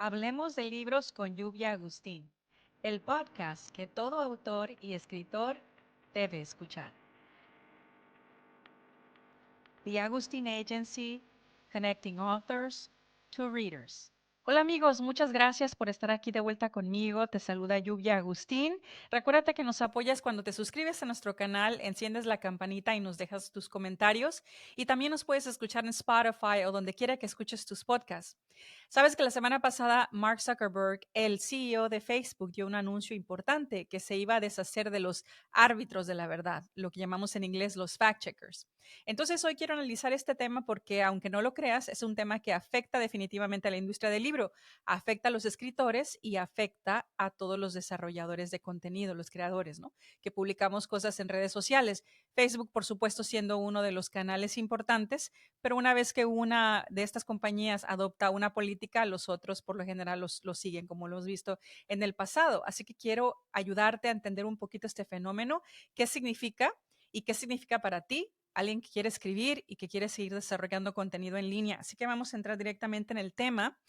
Hablemos de libros con Lluvia Agustín, el podcast que todo autor y escritor debe escuchar. The Agustín Agency, Connecting Authors to Readers. Hola amigos, muchas gracias por estar aquí de vuelta conmigo. Te saluda Lluvia Agustín. Recuérdate que nos apoyas cuando te suscribes a nuestro canal, enciendes la campanita y nos dejas tus comentarios. Y también nos puedes escuchar en Spotify o donde quiera que escuches tus podcasts. Sabes que la semana pasada Mark Zuckerberg, el CEO de Facebook, dio un anuncio importante que se iba a deshacer de los árbitros de la verdad, lo que llamamos en inglés los fact-checkers. Entonces, hoy quiero analizar este tema porque, aunque no lo creas, es un tema que afecta definitivamente a la industria del libro, afecta a los escritores y afecta a todos los desarrolladores de contenido, los creadores, ¿no? Que publicamos cosas en redes sociales. Facebook, por supuesto, siendo uno de los canales importantes, pero una vez que una de estas compañías adopta una política, los otros por lo general los siguen, como lo hemos visto en el pasado. Así que quiero ayudarte a entender un poquito este fenómeno, qué significa y qué significa para ti alguien que quiere escribir y que quiere seguir desarrollando contenido en línea. Así que vamos a entrar directamente en el tema.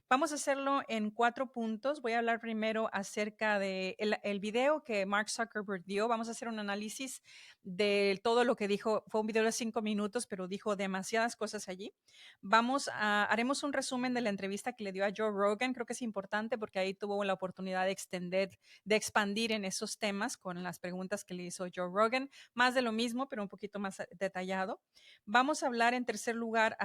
Vamos a hacerlo en 4 puntos. Voy a hablar primero acerca de el video que Mark Zuckerberg dio. Vamos a hacer un análisis de todo lo que dijo. Fue un video de 5 minutos, pero dijo demasiadas cosas allí. Haremos un resumen de la entrevista que le dio a Joe Rogan. Creo que es importante porque ahí tuvo la oportunidad de expandir en esos temas con las preguntas que le hizo Joe Rogan. Más de lo mismo, pero un poquito más detallado. Vamos a hablar en tercer lugar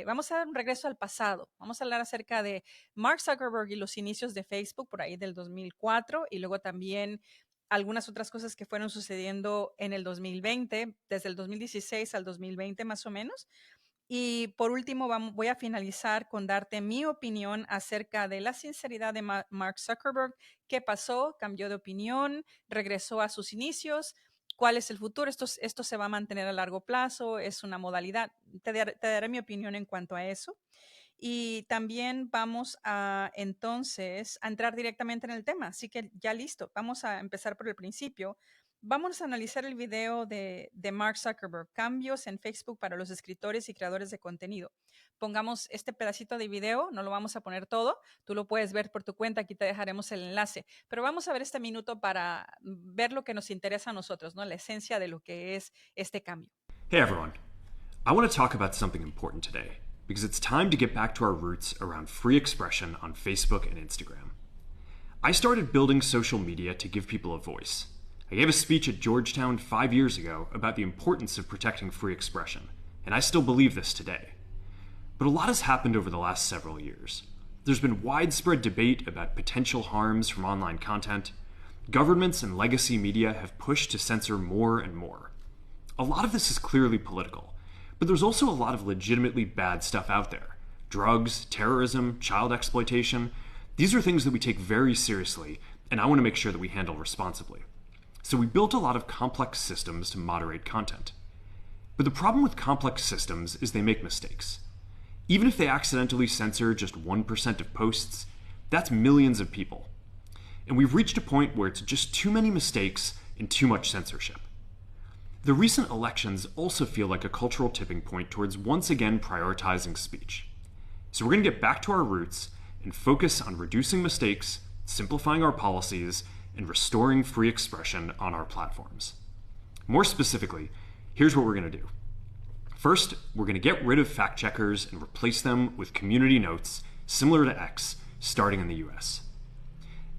vamos a dar un regreso al pasado. Vamos a hablar acerca de Mark Zuckerberg y los inicios de Facebook por ahí del 2004 y luego también algunas otras cosas que fueron sucediendo en el 2020, desde el 2016 al 2020 más o menos. Y por último, voy a finalizar con darte mi opinión acerca de la sinceridad de Mark Zuckerberg. ¿Qué pasó? ¿Cambió de opinión? ¿Regresó a sus inicios? ¿Cuál es el futuro? Esto se va a mantener a largo plazo, es una modalidad. Te daré mi opinión en cuanto a eso. Y también vamos a entonces a entrar directamente en el tema. Así que ya listo, vamos a empezar por el principio. Vamos a analizar el video de Mark Zuckerberg, cambios en Facebook para los escritores y creadores de contenido. Pongamos este pedacito de video, no lo vamos a poner todo, tú lo puedes ver por tu cuenta, aquí te dejaremos el enlace, pero vamos a ver este minuto para ver lo que nos interesa a nosotros, ¿no? La esencia de lo que es este cambio. Hey everyone. I want to talk about something important today because it's time to get back to our roots around free expression on Facebook and Instagram. I started building social media to give people a voice. I gave a speech at Georgetown 5 years ago about the importance of protecting free expression, and I still believe this today. But a lot has happened over the last several years. There's been widespread debate about potential harms from online content. Governments and legacy media have pushed to censor more and more. A lot of this is clearly political, but there's also a lot of legitimately bad stuff out there. Drugs, terrorism, child exploitation. These are things that we take very seriously, and I want to make sure that we handle responsibly. So we built a lot of complex systems to moderate content. But the problem with complex systems is they make mistakes. Even if they accidentally censor just 1% of posts, that's millions of people. And we've reached a point where it's just too many mistakes and too much censorship. The recent elections also feel like a cultural tipping point towards once again prioritizing speech. So we're going to get back to our roots and focus on reducing mistakes, simplifying our policies, and restoring free expression on our platforms. More specifically, here's what we're going to do. First, we're going to get rid of fact checkers and replace them with community notes similar to X, starting in the US.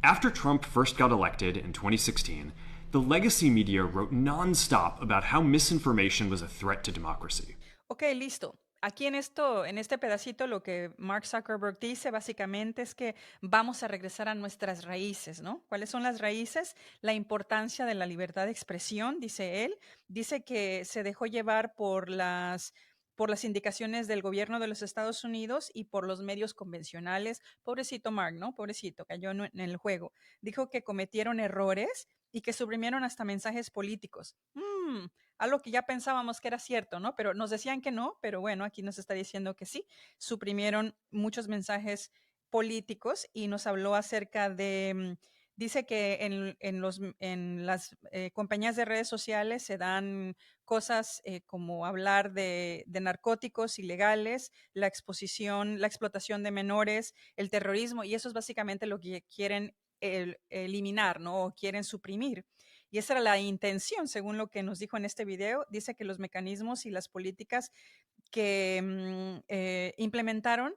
After Trump first got elected in 2016, the legacy media wrote nonstop about how misinformation was a threat to democracy. Ok, listo. Aquí en este pedacito, lo que Mark Zuckerberg dice básicamente es que vamos a regresar a nuestras raíces, ¿no? ¿Cuáles son las raíces? La importancia de la libertad de expresión, dice él. Dice que se dejó llevar por las indicaciones del gobierno de los Estados Unidos y por los medios convencionales. Pobrecito Mark, ¿no? Pobrecito, cayó en el juego. Dijo que cometieron errores y que suprimieron hasta mensajes políticos. Algo que ya pensábamos que era cierto, ¿no? Pero nos decían que no, pero bueno, aquí nos está diciendo que sí. Suprimieron muchos mensajes políticos y nos habló acerca Dice que en las compañías de redes sociales se dan cosas como hablar de narcóticos ilegales, la exposición, la explotación de menores, el terrorismo, y eso es básicamente lo que quieren eliminar, ¿no? O quieren suprimir. Y esa era la intención, según lo que nos dijo en este video. Dice que los mecanismos y las políticas que implementaron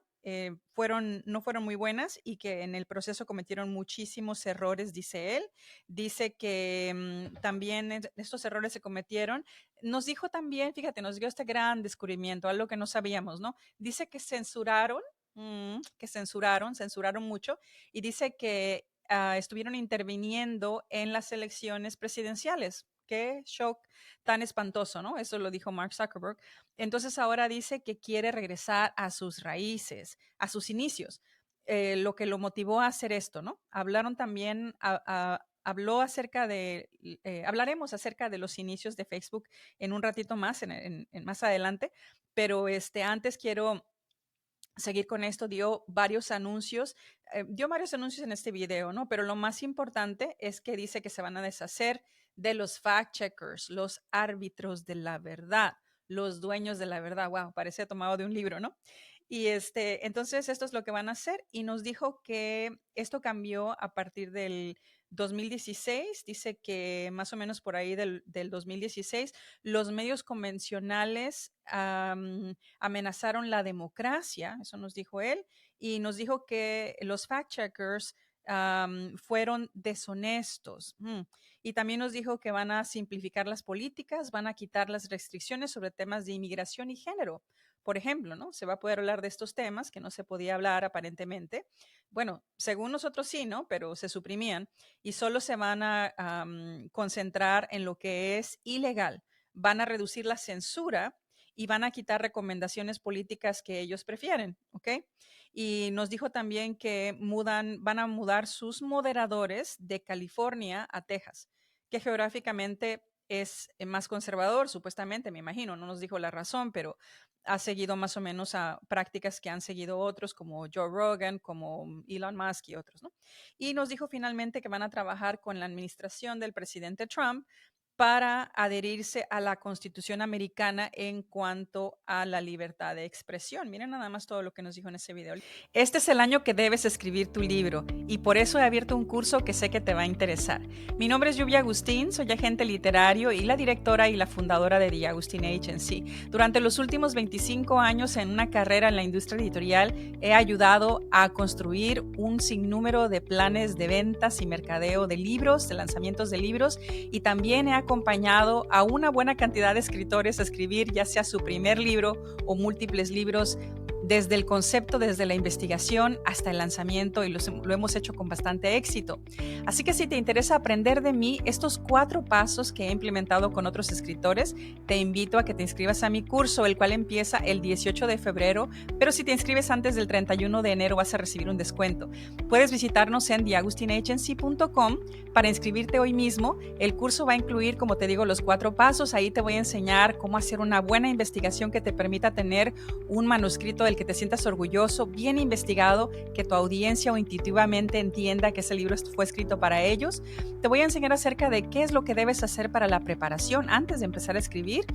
no fueron muy buenas y que en el proceso cometieron muchísimos errores, dice él. Dice que también estos errores se cometieron. Nos dijo también, fíjate, nos dio este gran descubrimiento, algo que no sabíamos, ¿no? Dice que censuraron mucho y dice que estuvieron interviniendo en las elecciones presidenciales. Qué shock tan espantoso, ¿no? Eso lo dijo Mark Zuckerberg. Entonces ahora dice que quiere regresar a sus raíces, a sus inicios, lo que lo motivó a hacer esto, ¿no? Hablaron también, habló acerca hablaremos acerca de los inicios de Facebook en un ratito más, más adelante, pero antes quiero seguir con esto, dio varios anuncios en este video, ¿no? Pero lo más importante es que dice que se van a deshacer de los fact-checkers, los árbitros de la verdad, los dueños de la verdad. Wow, parece tomado de un libro, ¿no? Y entonces esto es lo que van a hacer y nos dijo que esto cambió a partir del 2016, dice que más o menos por ahí del 2016, los medios convencionales amenazaron la democracia, eso nos dijo él, y nos dijo que los fact-checkers fueron deshonestos. Y también nos dijo que van a simplificar las políticas, van a quitar las restricciones sobre temas de inmigración y género. Por ejemplo, ¿no? Se va a poder hablar de estos temas que no se podía hablar aparentemente. Bueno, según nosotros sí, ¿no? Pero se suprimían y solo se van a concentrar en lo que es ilegal. Van a reducir la censura y van a quitar recomendaciones políticas que ellos prefieren, ¿ok? Y nos dijo también que van a mudar sus moderadores de California a Texas, que geográficamente es más conservador, supuestamente, me imagino, no nos dijo la razón, pero ha seguido más o menos a prácticas que han seguido otros como Joe Rogan, como Elon Musk y otros, ¿no? Y nos dijo finalmente que van a trabajar con la administración del presidente Trump para adherirse a la Constitución americana en cuanto a la libertad de expresión. Miren nada más todo lo que nos dijo en ese video. Este es el año que debes escribir tu libro y por eso he abierto un curso que sé que te va a interesar. Mi nombre es Lluvia Agustín, soy agente literario y la directora y la fundadora de The Agustín Agency. Durante los últimos 25 años en una carrera en la industria editorial he ayudado a construir un sinnúmero de planes de ventas y mercadeo de libros, de lanzamientos de libros, y también he acompañado a una buena cantidad de escritores a escribir ya sea su primer libro o múltiples libros desde el concepto, desde la investigación hasta el lanzamiento y lo hemos hecho con bastante éxito. Así que si te interesa aprender de mí estos 4 pasos que he implementado con otros escritores, te invito a que te inscribas a mi curso, el cual empieza el 18 de febrero, pero si te inscribes antes del 31 de enero vas a recibir un descuento. Puedes visitarnos en theagustinagency.com para inscribirte hoy mismo. El curso va a incluir, como te digo, los 4 pasos. Ahí te voy a enseñar cómo hacer una buena investigación que te permita tener un manuscrito del que te sientas orgulloso, bien investigado, que tu audiencia o intuitivamente entienda que ese libro fue escrito para ellos. Te voy a enseñar acerca de qué es lo que debes hacer para la preparación antes de empezar a escribir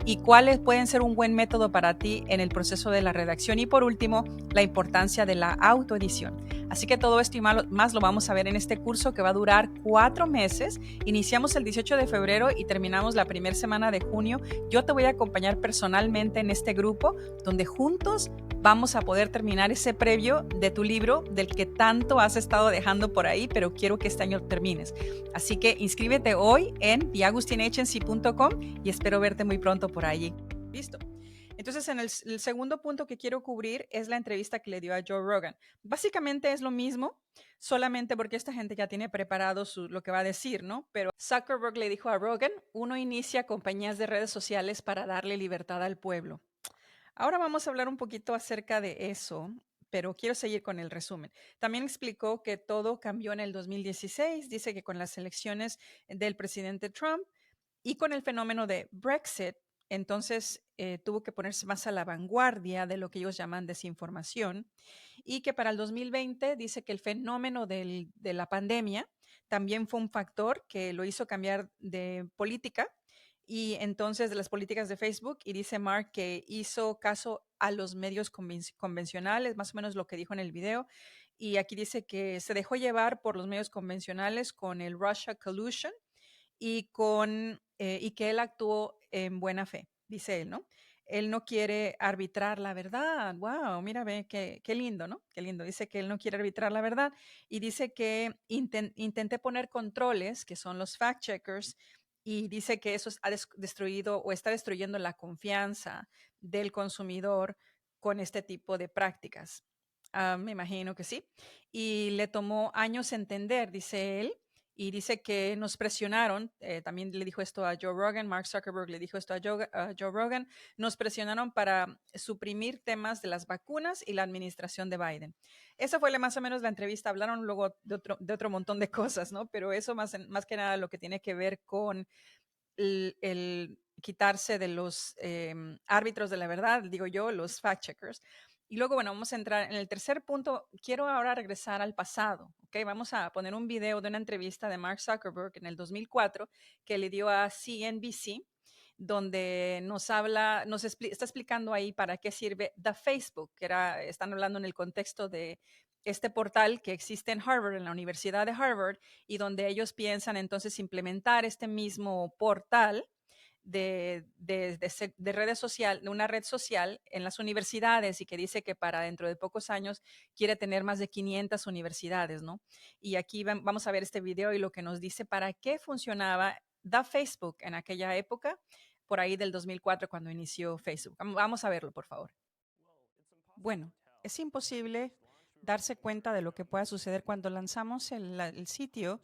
y cuáles pueden ser un buen método para ti en el proceso de la redacción. Y por último, la importancia de la autoedición. Así que todo esto y más lo vamos a ver en este curso que va a durar 4 meses. Iniciamos el 18 de febrero y terminamos la primera semana de junio. Yo te voy a acompañar personalmente en este grupo donde juntos vamos a poder terminar ese previo de tu libro del que tanto has estado dejando por ahí, pero quiero que este año termines. Así que inscríbete hoy en theagustinagency.com y espero verte muy pronto por allí. Listo. Entonces, el segundo punto que quiero cubrir es la entrevista que le dio a Joe Rogan. Básicamente es lo mismo, solamente porque esta gente ya tiene preparado lo que va a decir, ¿no? Pero Zuckerberg le dijo a Rogan, uno inicia compañías de redes sociales para darle libertad al pueblo. Ahora vamos a hablar un poquito acerca de eso, pero quiero seguir con el resumen. También explicó que todo cambió en el 2016, dice que con las elecciones del presidente Trump y con el fenómeno de Brexit, entonces tuvo que ponerse más a la vanguardia de lo que ellos llaman desinformación y que para el 2020 dice que el fenómeno de la pandemia también fue un factor que lo hizo cambiar de política y entonces de las políticas de Facebook, y dice Mark que hizo caso a los medios convencionales, más o menos lo que dijo en el video, y aquí dice que se dejó llevar por los medios convencionales con el Russia Collusion y que él actuó en buena fe, dice él, ¿no? Él no quiere arbitrar la verdad. Wow, mira, ve, qué lindo, ¿no? Qué lindo. Dice que él no quiere arbitrar la verdad y dice que intenté poner controles, que son los fact checkers, y dice que eso ha destruido o está destruyendo la confianza del consumidor con este tipo de prácticas. Me imagino que sí. Y le tomó años entender, dice él, y dice que nos presionaron, también le dijo esto a Joe Rogan, Mark Zuckerberg le dijo esto a Joe Rogan, nos presionaron para suprimir temas de las vacunas y la administración de Biden. Esa fue más o menos la entrevista, hablaron luego de otro montón de cosas, ¿no? Pero eso más que nada lo que tiene que ver con el quitarse de los árbitros de la verdad, digo yo, los fact checkers. Y luego, bueno, vamos a entrar en el tercer punto. Quiero ahora regresar al pasado, ¿ok? Vamos a poner un video de una entrevista de Mark Zuckerberg en el 2004 que le dio a CNBC, donde nos habla, está explicando ahí para qué sirve The Facebook, que están hablando en el contexto de este portal que existe en Harvard, en la Universidad de Harvard, y donde ellos piensan entonces implementar este mismo portal de redes social, de una red social en las universidades, y que dice que para dentro de pocos años quiere tener más de 500 universidades, ¿no? Y aquí vamos a ver este video y lo que nos dice para qué funcionaba The Facebook en aquella época, por ahí del 2004 cuando inició Facebook. Vamos a verlo, por favor. Bueno, es imposible darse cuenta de lo que pueda suceder cuando lanzamos el sitio.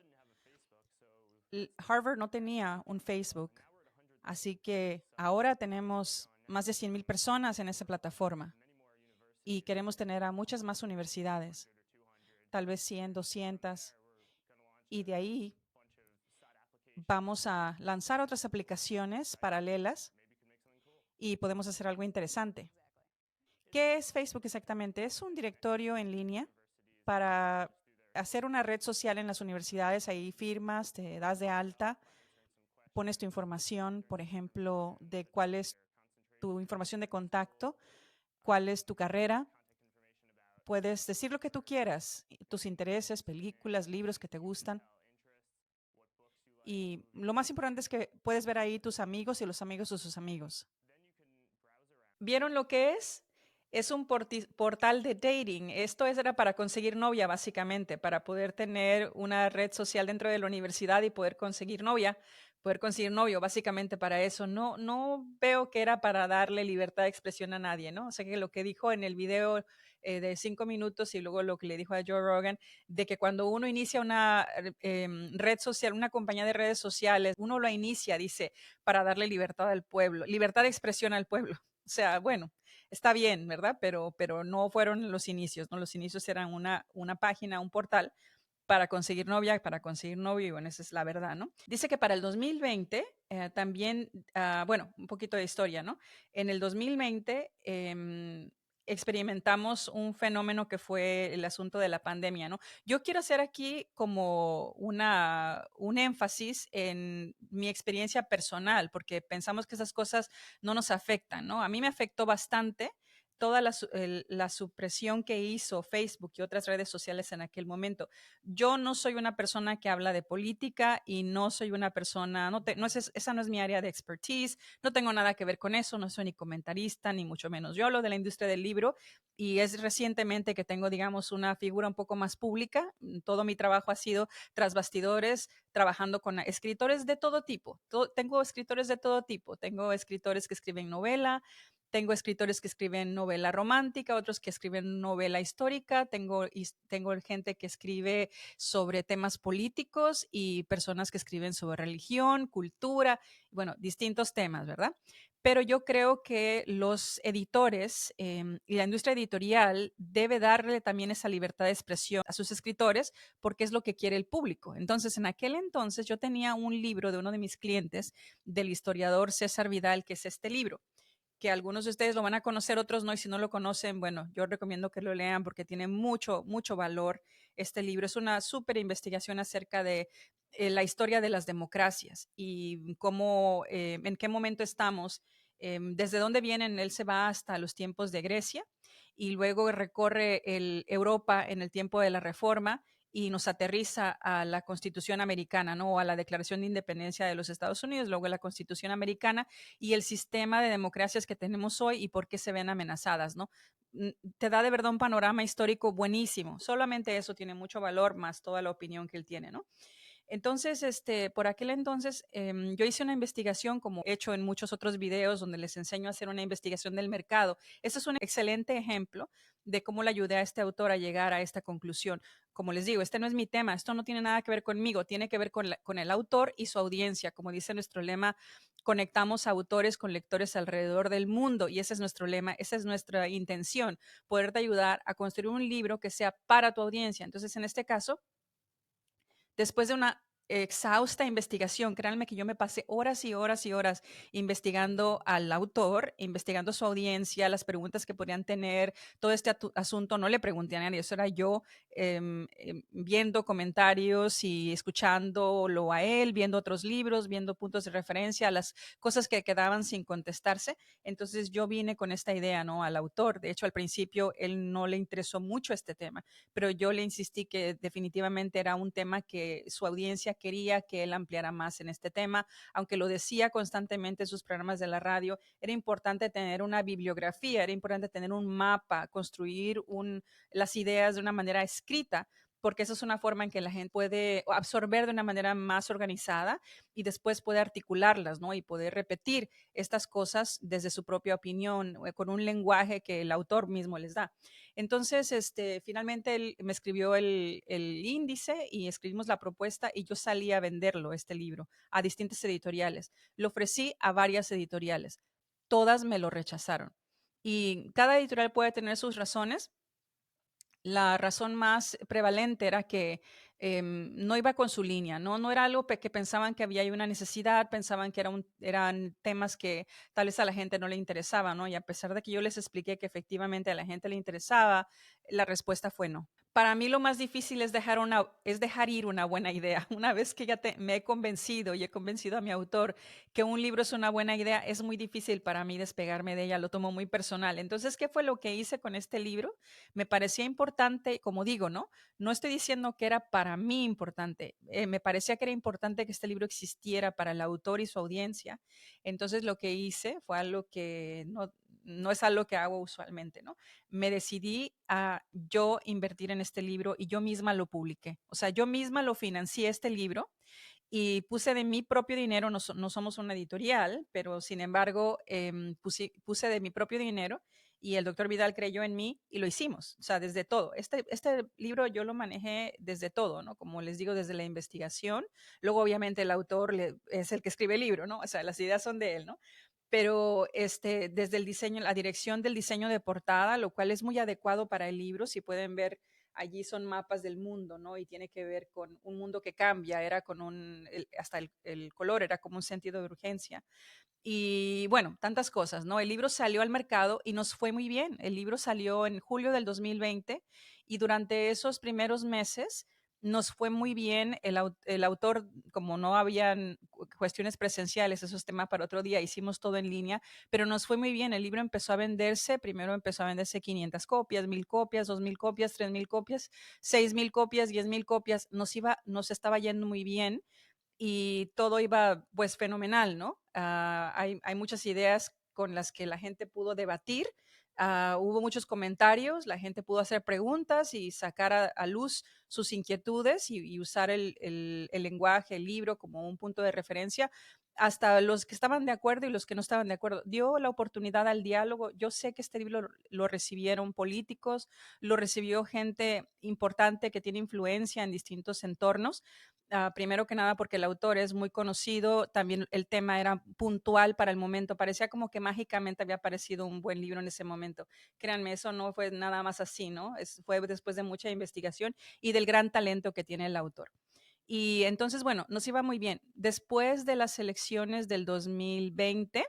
Harvard no tenía un Facebook, así que ahora tenemos más de 100,000 personas en esa plataforma y queremos tener a muchas más universidades, tal vez 100, 200, y de ahí vamos a lanzar otras aplicaciones paralelas y podemos hacer algo interesante. ¿Qué es Facebook exactamente? Es un directorio en línea para hacer una red social en las universidades. Ahí firmas, te das de alta, pones tu información, por ejemplo, de cuál es tu información de contacto, cuál es tu carrera. Puedes decir lo que tú quieras, tus intereses, películas, libros que te gustan. Y lo más importante es que puedes ver ahí tus amigos y los amigos de sus amigos. ¿Vieron lo que es? Es un portal de dating. Era para conseguir novia, básicamente, para poder tener una red social dentro de la universidad y poder conseguir novia, poder conseguir novio, básicamente para eso. No veo que era para darle libertad de expresión a nadie, ¿no? O sea que lo que dijo en el video de 5 minutos y luego lo que le dijo a Joe Rogan, de que cuando uno inicia una red social, una compañía de redes sociales, uno lo inicia, dice, para darle libertad al pueblo, libertad de expresión al pueblo. O sea, bueno, está bien, ¿verdad? Pero no fueron los inicios, ¿no? Los inicios eran una página, un portal para conseguir novia, para conseguir novio, y bueno, esa es la verdad, ¿no? Dice que para el 2020 también, bueno, un poquito de historia, ¿no? En el 2020 experimentamos un fenómeno que fue el asunto de la pandemia, ¿no? Yo quiero hacer aquí como un énfasis en mi experiencia personal, porque pensamos que esas cosas no nos afectan, ¿no? A mí me afectó bastante toda la supresión que hizo Facebook y otras redes sociales en aquel momento. Yo no soy una persona que habla de política y no soy una persona, esa no es mi área de expertise, no tengo nada que ver con eso, no soy ni comentarista, ni mucho menos. Yo hablo de la industria del libro y es recientemente que tengo, digamos, una figura un poco más pública. Todo mi trabajo ha sido tras bastidores, trabajando con escritores de todo tipo. Tengo escritores de todo tipo. Tengo escritores que escriben novela, tengo escritores que escriben novela romántica, otros que escriben novela histórica, tengo gente que escribe sobre temas políticos y personas que escriben sobre religión, cultura, bueno, distintos temas, ¿verdad? Pero yo creo que los editores y la industria editorial debe darle también esa libertad de expresión a sus escritores porque es lo que quiere el público. Entonces, en aquel entonces yo tenía un libro de uno de mis clientes, del historiador César Vidal, que es este libro. que algunos de ustedes lo van a conocer, otros no, y si no lo conocen, bueno, yo recomiendo que lo lean porque tiene mucho, mucho valor este libro. Es una súper investigación acerca de la historia de las democracias y cómo, en qué momento estamos, desde dónde vienen. Él se va hasta los tiempos de Grecia y luego recorre Europa en el tiempo de la Reforma y nos aterriza a la Constitución americana, ¿no? O a la Declaración de Independencia de los Estados Unidos, luego a la Constitución americana y el sistema de democracias que tenemos hoy y por qué se ven amenazadas, ¿no? Te da de verdad un panorama histórico buenísimo. Solamente eso tiene mucho valor, más toda la opinión que él tiene, ¿no? Entonces, por aquel entonces, yo hice una investigación, como he hecho en muchos otros videos, donde les enseño a hacer una investigación del mercado. Este es un excelente ejemplo de cómo le ayudé a este autor a llegar a esta conclusión. Como les digo, este no es mi tema, esto no tiene nada que ver conmigo, tiene que ver con el autor y su audiencia. Como dice nuestro lema, conectamos autores con lectores alrededor del mundo y ese es nuestro lema, esa es nuestra intención, poderte ayudar a construir un libro que sea para tu audiencia. Entonces, en este caso, después de una exhausta investigación, créanme que yo me pasé horas y horas y horas investigando al autor, investigando su audiencia, las preguntas que podrían tener, todo este asunto. No le pregunté a nadie, eso era yo viendo comentarios y escuchándolo a él, viendo otros libros, viendo puntos de referencia, las cosas que quedaban sin contestarse. Entonces yo vine con esta idea, ¿no? Al autor. De hecho, al principio él no le interesó mucho este tema, pero yo le insistí que definitivamente era un tema que su audiencia quería que él ampliara más en este tema, aunque lo decía constantemente en sus programas de la radio. Era importante tener una bibliografía, era importante tener un mapa, construir las ideas de una manera escrita, porque esa es una forma en que la gente puede absorber de una manera más organizada y después puede articularlas, ¿no? Y poder repetir estas cosas desde su propia opinión, con un lenguaje que el autor mismo les da. Entonces, finalmente él me escribió el índice y escribimos la propuesta y yo salí a venderlo, este libro, a distintas editoriales. Lo ofrecí a varias editoriales. Todas me lo rechazaron. Y cada editorial puede tener sus razones. La razón más prevalente era que no iba con su línea, ¿no? No era algo que pensaban que había ahí una necesidad, pensaban que eran temas que tal vez a la gente no le interesaba, ¿no? Y a pesar de que yo les expliqué que efectivamente a la gente le interesaba, la respuesta fue no. Para mí lo más difícil es dejar ir una buena idea. Una vez que ya me he convencido y he convencido a mi autor que un libro es una buena idea, es muy difícil para mí despegarme de ella, lo tomo muy personal. Entonces, ¿qué fue lo que hice con este libro? Me parecía importante, como digo, ¿no? No estoy diciendo que era para mí importante, me parecía que era importante que este libro existiera para el autor y su audiencia. Entonces lo que hice fue algo que no es algo que hago usualmente, ¿no? Me decidí a yo invertir en este libro y yo misma lo publiqué. O sea, yo misma lo financié este libro y puse de mi propio dinero, no somos una editorial, pero sin embargo puse de mi propio dinero y el doctor Vidal creyó en mí y lo hicimos, o sea, desde todo. Este libro yo lo manejé desde todo, ¿no? Como les digo, desde la investigación. Luego, obviamente, el autor es el que escribe el libro, ¿no? O sea, las ideas son de él, ¿no? Pero desde el diseño, la dirección del diseño de portada, lo cual es muy adecuado para el libro, si pueden ver allí son mapas del mundo, ¿no? Y tiene que ver con un mundo que cambia, era con hasta el color era como un sentido de urgencia. Y bueno, tantas cosas, ¿no? El libro salió al mercado y nos fue muy bien. El libro salió en julio del 2020 y durante esos primeros meses nos fue muy bien. El autor, como no habían cuestiones presenciales, eso es tema para otro día, hicimos todo en línea, pero nos fue muy bien. El libro empezó a venderse, primero empezó a venderse 500 copias, 1000 copias, 2000 copias, 3000 copias, 6000 copias, 10000 copias. Nos estaba yendo muy bien y todo iba pues fenomenal, ¿no? Hay muchas ideas con las que la gente pudo debatir, hubo muchos comentarios, la gente pudo hacer preguntas y sacar a luz sus inquietudes y usar el lenguaje, el libro como un punto de referencia, hasta los que estaban de acuerdo y los que no estaban de acuerdo. Dio la oportunidad al diálogo. Yo sé que este libro lo recibieron políticos, lo recibió gente importante que tiene influencia en distintos entornos. Primero que nada porque el autor es muy conocido, también el tema era puntual para el momento, parecía como que mágicamente había aparecido un buen libro en ese momento. Créanme, eso no fue nada más así, ¿no? Fue después de mucha investigación y del gran talento que tiene el autor. Y entonces, bueno, nos iba muy bien. Después de las elecciones del 2020,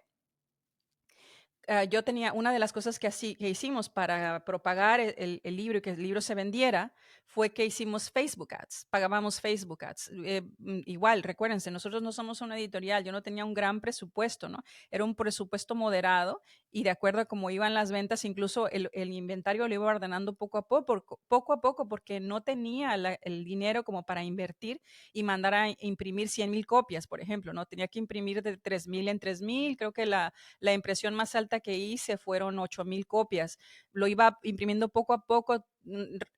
yo tenía una de las cosas que hicimos para propagar el libro y que el libro se vendiera fue que hicimos Facebook Ads, pagábamos Facebook Ads. Igual, recuérdense, nosotros no somos una editorial, yo no tenía un gran presupuesto, ¿no? Era un presupuesto moderado y de acuerdo a cómo iban las ventas, incluso el inventario lo iba ordenando poco a poco porque no tenía el dinero como para invertir y mandar a imprimir 100,000 copias, por ejemplo, ¿no? Tenía que imprimir de 3,000 en 3,000, creo que la impresión más alta que hice fueron 8,000 copias. Lo iba imprimiendo poco a poco,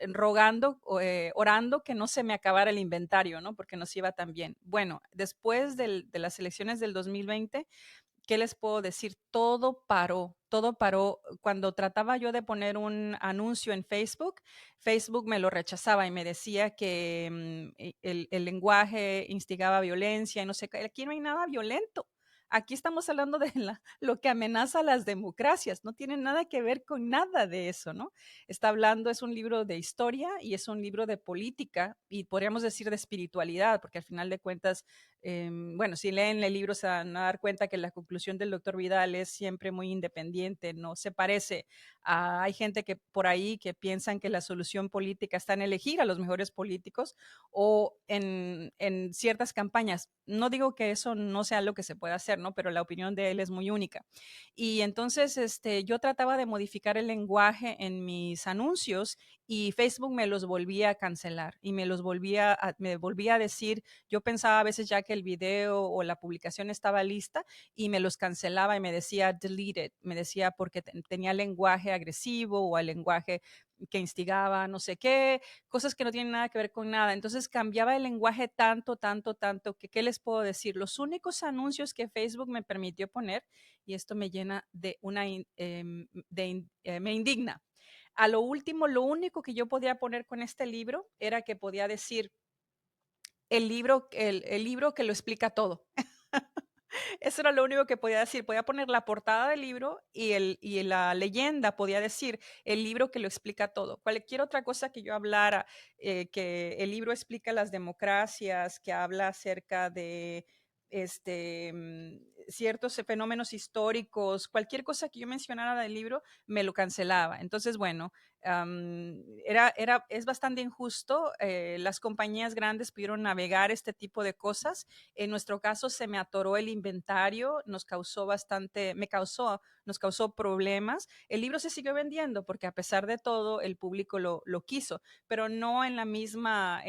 rogando, orando que no se me acabara el inventario, ¿no? Porque nos iba tan bien. Bueno, después de las elecciones del 2020, ¿qué les puedo decir? Todo paró, todo paró. Cuando trataba yo de poner un anuncio en Facebook, Facebook me lo rechazaba y me decía que el lenguaje instigaba violencia y no sé qué. Aquí no hay nada violento. Aquí estamos hablando de lo que amenaza a las democracias. No tiene nada que ver con nada de eso, ¿no? Está hablando, es un libro de historia y es un libro de política y podríamos decir de espiritualidad, porque al final de cuentas bueno, si leen el libro se van a dar cuenta que la conclusión del doctor Vidal es siempre muy independiente, no se parece hay gente que por ahí que piensan que la solución política está en elegir a los mejores políticos o en ciertas campañas. No digo que eso no sea lo que se pueda hacer, ¿no? Pero la opinión de él es muy única. Y entonces yo trataba de modificar el lenguaje en mis anuncios y Facebook me los volvía a cancelar y me volvía a decir, yo pensaba a veces ya que el video o la publicación estaba lista y me los cancelaba y me decía deleted, me decía porque tenía lenguaje agresivo o el lenguaje que instigaba no sé qué, cosas que no tienen nada que ver con nada. Entonces cambiaba el lenguaje tanto, tanto, tanto, que ¿qué les puedo decir? Los únicos anuncios que Facebook me permitió poner, y esto me llena de me indigna. A lo último, lo único que yo podía poner con este libro era que podía decir el libro que lo explica todo. Eso era lo único que podía decir. Podía poner la portada del libro y la leyenda podía decir el libro que lo explica todo. Cualquier otra cosa que yo hablara, que el libro explica las democracias, que habla acerca de ciertos fenómenos históricos, cualquier cosa que yo mencionara del libro, me lo cancelaba. Entonces, bueno, es bastante injusto. Las compañías grandes pudieron navegar este tipo de cosas. En nuestro caso se me atoró el inventario, nos causó problemas. El libro se siguió vendiendo porque a pesar de todo el público lo quiso, pero no en la misma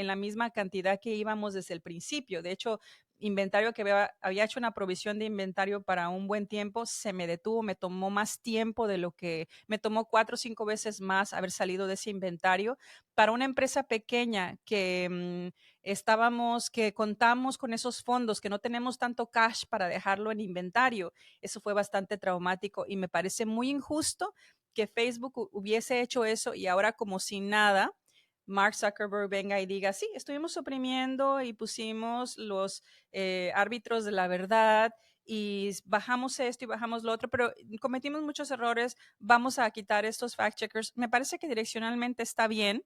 cantidad que íbamos desde el principio. De hecho, inventario que había hecho una provisión de inventario para un buen tiempo, se me detuvo, me tomó más tiempo de lo que me tomó 4 o 5 veces más haber salido de ese inventario. Para una empresa pequeña que contamos con esos fondos, que no tenemos tanto cash para dejarlo en inventario, eso fue bastante traumático y me parece muy injusto que Facebook hubiese hecho eso y ahora como si nada Mark Zuckerberg venga y diga, sí, estuvimos oprimiendo y pusimos los árbitros de la verdad y bajamos esto y bajamos lo otro, pero cometimos muchos errores, vamos a quitar estos fact checkers. Me parece que direccionalmente está bien,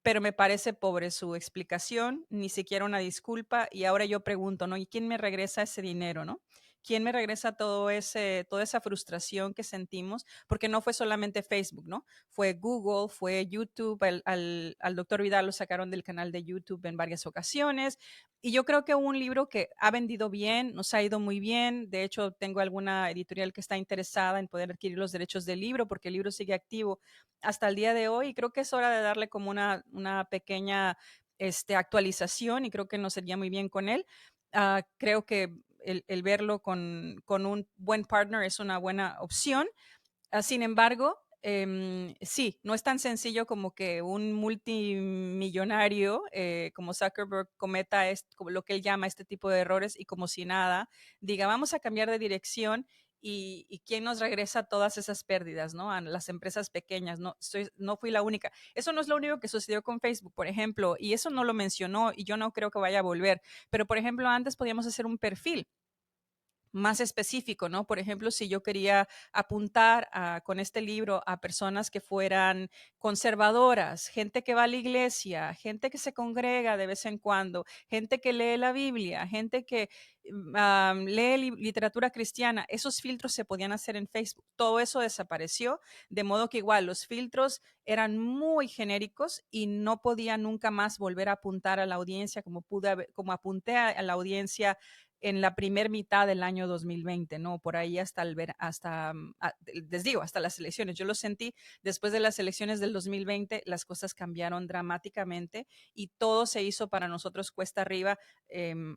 pero me parece pobre su explicación, ni siquiera una disculpa. Y ahora yo pregunto, ¿no? ¿Y quién me regresa ese dinero, no? ¿Quién me regresa toda esa frustración que sentimos? Porque no fue solamente Facebook, ¿no? Fue Google, fue YouTube, al doctor Vidal lo sacaron del canal de YouTube en varias ocasiones. Y yo creo que un libro que ha vendido bien, nos ha ido muy bien. De hecho, tengo alguna editorial que está interesada en poder adquirir los derechos del libro porque el libro sigue activo hasta el día de hoy y creo que es hora de darle como una pequeña actualización y creo que nos sería muy bien con él. Creo que el verlo con un buen partner es una buena opción. Sin embargo, sí, no es tan sencillo como que un multimillonario como Zuckerberg cometa como lo que él llama este tipo de errores y como si nada, diga, vamos a cambiar de dirección y quién nos regresa todas esas pérdidas, ¿no? A las empresas pequeñas, no fui la única. Eso no es lo único que sucedió con Facebook, por ejemplo, y eso no lo mencionó y yo no creo que vaya a volver, pero por ejemplo, antes podíamos hacer un perfil más específico, ¿no? Por ejemplo, si yo quería apuntar con este libro a personas que fueran conservadoras, gente que va a la iglesia, gente que se congrega de vez en cuando, gente que lee la Biblia, gente que lee literatura cristiana, esos filtros se podían hacer en Facebook. Todo eso desapareció, de modo que igual los filtros eran muy genéricos y no podía nunca más volver a apuntar a la audiencia como apunté a la audiencia en la primer mitad del año 2020, ¿no? Por ahí hasta les digo, hasta las elecciones. Yo lo sentí después de las elecciones del 2020, las cosas cambiaron dramáticamente y todo se hizo para nosotros cuesta arriba,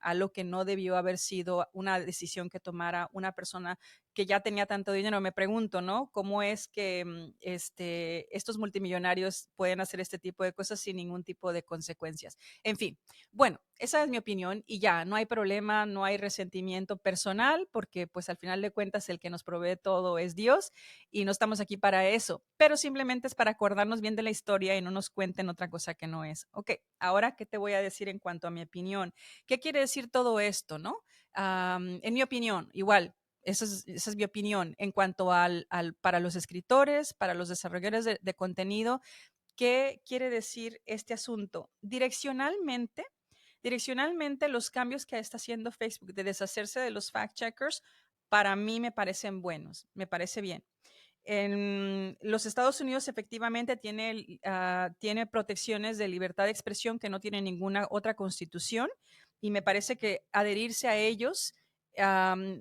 a lo que no debió haber sido una decisión que tomara una persona que ya tenía tanto dinero. Me pregunto, ¿no? ¿Cómo es que estos multimillonarios pueden hacer este tipo de cosas sin ningún tipo de consecuencias? En fin, bueno, esa es mi opinión y ya, no hay problema, no hay resentimiento personal, porque pues al final de cuentas el que nos provee todo es Dios y no estamos aquí para eso, pero simplemente es para acordarnos bien de la historia y no nos cuenten otra cosa que no es. Ok, ahora, ¿qué te voy a decir en cuanto a mi opinión? ¿Qué quiere decir todo esto, no? En mi opinión, igual. Esa es mi opinión en cuanto para los escritores, para los desarrolladores de contenido. ¿Qué quiere decir este asunto? Direccionalmente, los cambios que está haciendo Facebook de deshacerse de los fact-checkers, para mí me parecen buenos, me parece bien. En los Estados Unidos efectivamente tiene protecciones de libertad de expresión que no tiene ninguna otra constitución y me parece que adherirse a ellos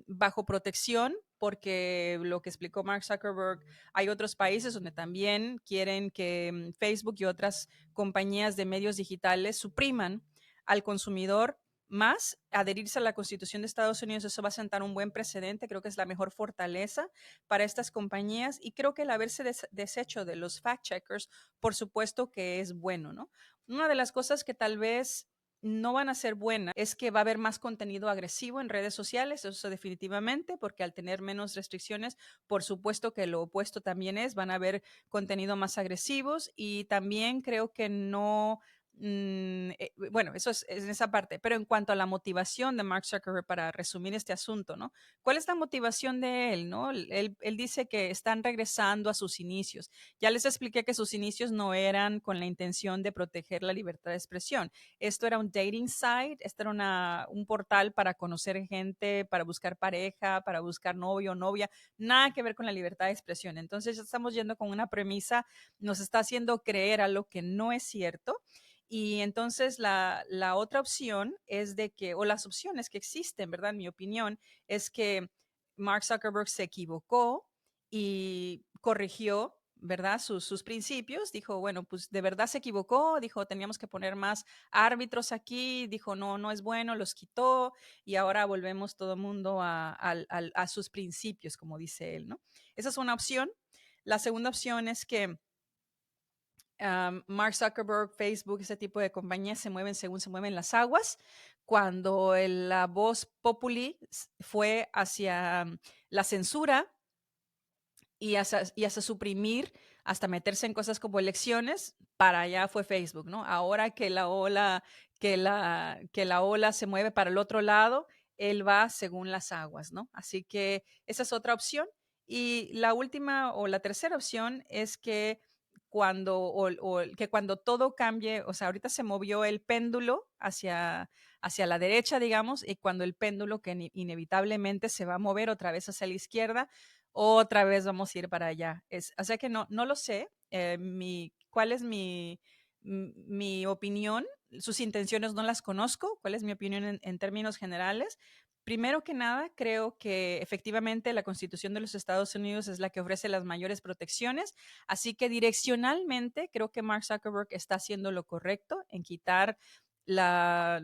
bajo protección, porque lo que explicó Mark Zuckerberg, hay otros países donde también quieren que Facebook y otras compañías de medios digitales supriman al consumidor más adherirse a la Constitución de Estados Unidos. Eso va a sentar un buen precedente, creo que es la mejor fortaleza para estas compañías y creo que el haberse deshecho de los fact-checkers, por supuesto que es bueno, ¿no? Una de las cosas que tal vez no van a ser buenas es que va a haber más contenido agresivo en redes sociales, eso definitivamente, porque al tener menos restricciones, por supuesto que lo opuesto también van a haber contenido más agresivos y también creo que no bueno, eso es en esa parte, pero en cuanto a la motivación de Mark Zuckerberg, para resumir este asunto, ¿no? ¿Cuál es la motivación de él, no? Él dice que están regresando a sus inicios. Ya les expliqué que sus inicios no eran con la intención de proteger la libertad de expresión. Esto era un dating site, esto era un portal para conocer gente, para buscar pareja, para buscar novio o novia, nada que ver con la libertad de expresión. Entonces ya estamos yendo con una premisa, nos está haciendo creer a lo que no es cierto. Y entonces la otra opción es de que, o las opciones que existen, ¿verdad? En mi opinión, es que Mark Zuckerberg se equivocó y corrigió, ¿verdad? Sus principios. Dijo, bueno, pues de verdad se equivocó. Dijo, teníamos que poner más árbitros aquí. Dijo, no, no es bueno, los quitó. Y ahora volvemos todo el mundo a sus principios, como dice él, ¿no? Esa es una opción. La segunda opción es que Mark Zuckerberg, Facebook, ese tipo de compañías se mueven según se mueven las aguas. Cuando la voz populi fue hacia la censura y hacia suprimir, hasta meterse en cosas como elecciones, para allá fue Facebook, ¿no? Ahora que la ola se mueve para el otro lado, él va según las aguas, ¿no? Así que esa es otra opción. Y la última o la tercera opción es que cuando todo cambie, o sea, ahorita se movió el péndulo hacia la derecha, digamos, y cuando el péndulo que inevitablemente se va a mover otra vez hacia la izquierda, otra vez vamos a ir para allá. O sea que no lo sé. ¿Cuál es mi opinión? Sus intenciones no las conozco. ¿Cuál es mi opinión en términos generales? Primero que nada, creo que efectivamente la Constitución de los Estados Unidos es la que ofrece las mayores protecciones, así que direccionalmente creo que Mark Zuckerberg está haciendo lo correcto en quitar la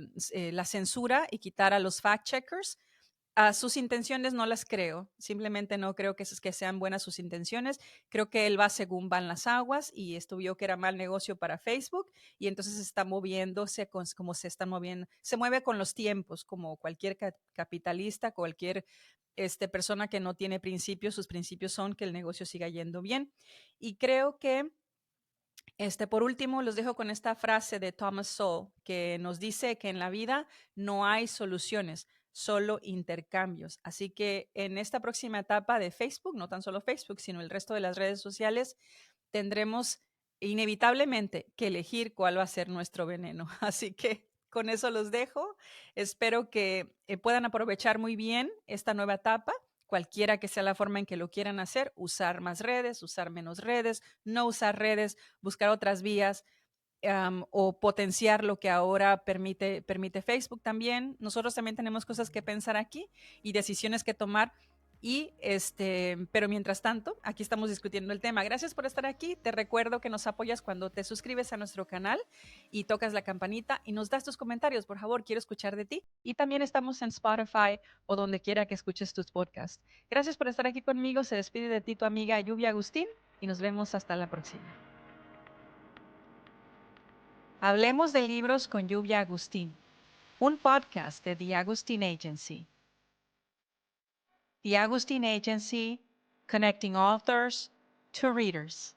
censura y quitar a los fact-checkers. A sus intenciones no las creo, simplemente no creo que sean buenas sus intenciones. Creo que él va según van las aguas y esto vio que era mal negocio para Facebook y entonces está moviéndose como se está moviendo, se mueve con los tiempos como cualquier capitalista, cualquier persona que no tiene principios. Sus principios son que el negocio siga yendo bien. Y creo que por último, los dejo con esta frase de Thomas Sowell que nos dice que en la vida no hay soluciones, solo intercambios. Así que en esta próxima etapa de Facebook, no tan solo Facebook, sino el resto de las redes sociales, tendremos inevitablemente que elegir cuál va a ser nuestro veneno. Así que con eso los dejo. Espero que puedan aprovechar muy bien esta nueva etapa, cualquiera que sea la forma en que lo quieran hacer, usar más redes, usar menos redes, no usar redes, buscar otras vías. O potenciar lo que ahora permite Facebook también. Nosotros también tenemos cosas que pensar aquí y decisiones que tomar. Pero mientras tanto, aquí estamos discutiendo el tema. Gracias por estar aquí. Te recuerdo que nos apoyas cuando te suscribes a nuestro canal y tocas la campanita y nos das tus comentarios. Por favor, quiero escuchar de ti. Y también estamos en Spotify o donde quiera que escuches tus podcasts. Gracias por estar aquí conmigo. Se despide de ti tu amiga Lluvia Agustín y nos vemos hasta la próxima. Hablemos de libros con Lluvia Agustín, un podcast de The Agustín Agency. The Agustín Agency, connecting authors to readers.